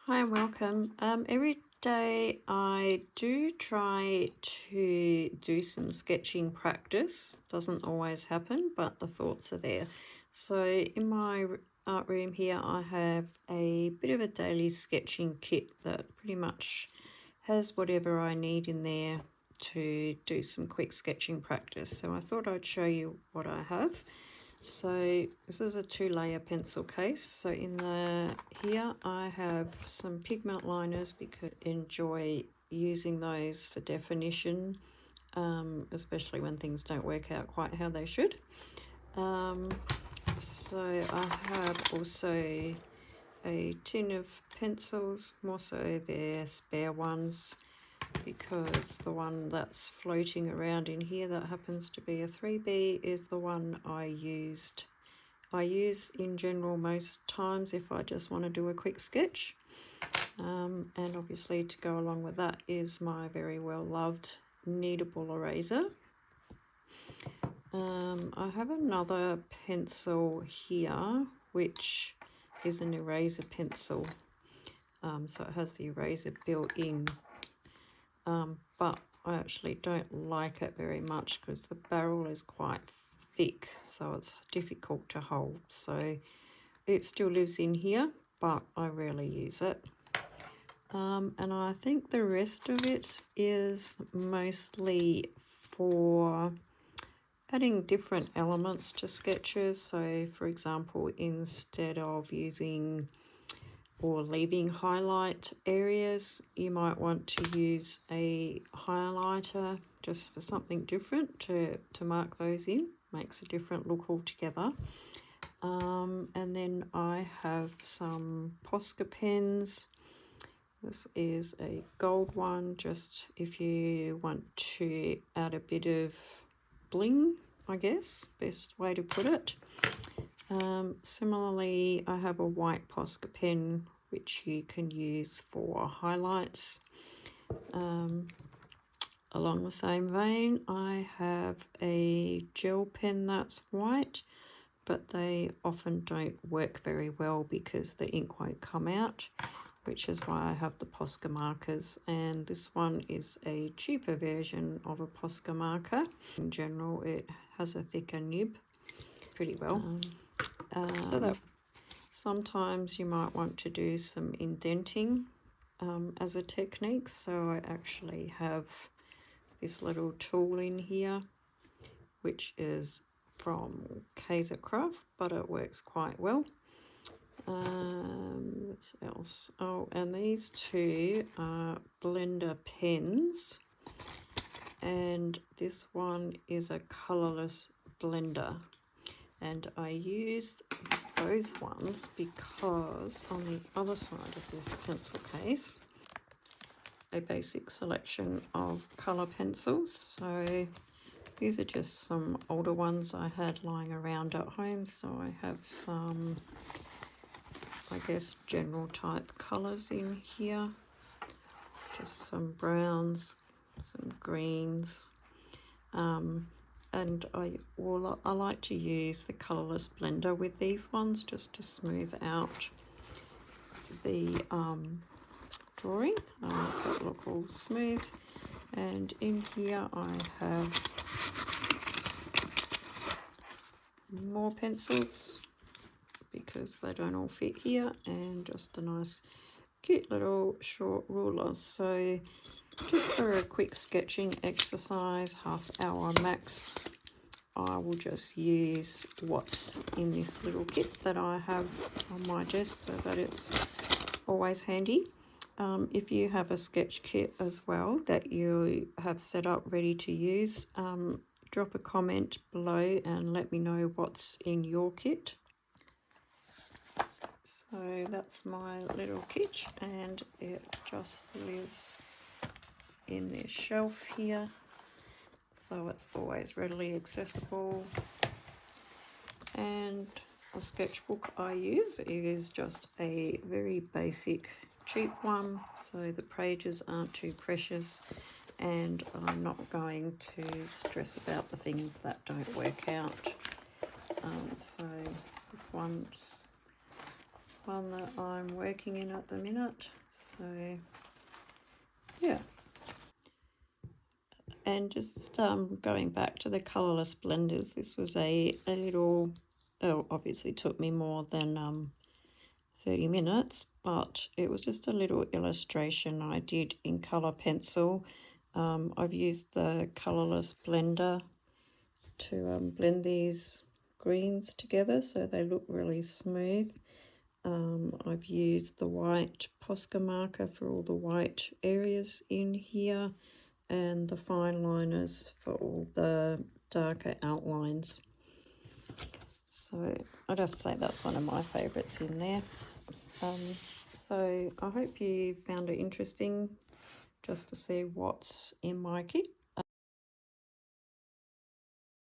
Hi and welcome. Every day I do try to do some sketching practice. Doesn't always happen, but the thoughts are there. So in my art room here I have a bit of a daily sketching kit that pretty much has whatever I need in there to do some quick sketching practice. So I thought I'd show you what I have. So this is a 2-layer pencil case. So here I have some pigment liners because I enjoy using those for definition, especially when things don't work out quite how they should. So I have also a tin of pencils, more so they're spare ones, because the one that's floating around in here that happens to be a 3B is the one I use in general most times if I just want to do a quick sketch. And obviously to go along with that is my very well loved Kneadable eraser. I have another pencil here which is an eraser pencil, so it has the eraser built in. But I actually don't like it very much because the barrel is quite thick, so it's difficult to hold. So it still lives in here, but I rarely use it. And I think the rest of it is mostly for adding different elements to sketches. So for example, instead of using or leaving highlight areas, you might want to use a highlighter just for something different to mark those in. Makes a different look altogether. And then I have some Posca pens. This is a gold one, just if you want to add a bit of bling, I guess, best way to put it. Similarly, I have a white Posca pen which you can use for highlights. Along the same vein, I have a gel pen that's white, but they often don't work very well because the ink won't come out, which is why I have the Posca markers, and this one is a cheaper version of a Posca marker. In general, it has a thicker nib pretty well. So that sometimes you might want to do some indenting as a technique. So I actually have this little tool in here, which is from Craft, but it works quite well. What else? Oh, and these two are Blender pens, and this one is a colorless blender, and I used those ones because on the other side of this pencil case a basic selection of color pencils. So these are just some older ones I had lying around at home. So I have some, I guess, general type colors in here, just some browns, some greens, and I like to use the colourless blender with these ones just to smooth out the drawing, make it look all smooth. And in here I have more pencils because they don't all fit here, and just a nice cute little short ruler. So just for a quick sketching exercise, half-hour max, I will just use what's in this little kit that I have on my desk so that it's always handy. If you have a sketch kit as well that you have set up ready to use, drop a comment below and let me know what's in your kit. So that's my little kit, and it just lives in this shelf here, so it's always readily accessible. And a sketchbook I use is just a very basic cheap one, so the pages aren't too precious and I'm not going to stress about the things that don't work out. So this one's one that I'm working in at the minute. So yeah. And just going back to the colourless blenders, this was a little, oh, obviously took me more than 30 minutes, but it was just a little illustration I did in colour pencil. I've used the colourless blender to blend these greens together so they look really smooth. I've used the white Posca marker for all the white areas in here, and the fine liners for all the darker outlines. So I'd have to say that's one of my favourites in there. So I hope you found it interesting just to see what's in my kit.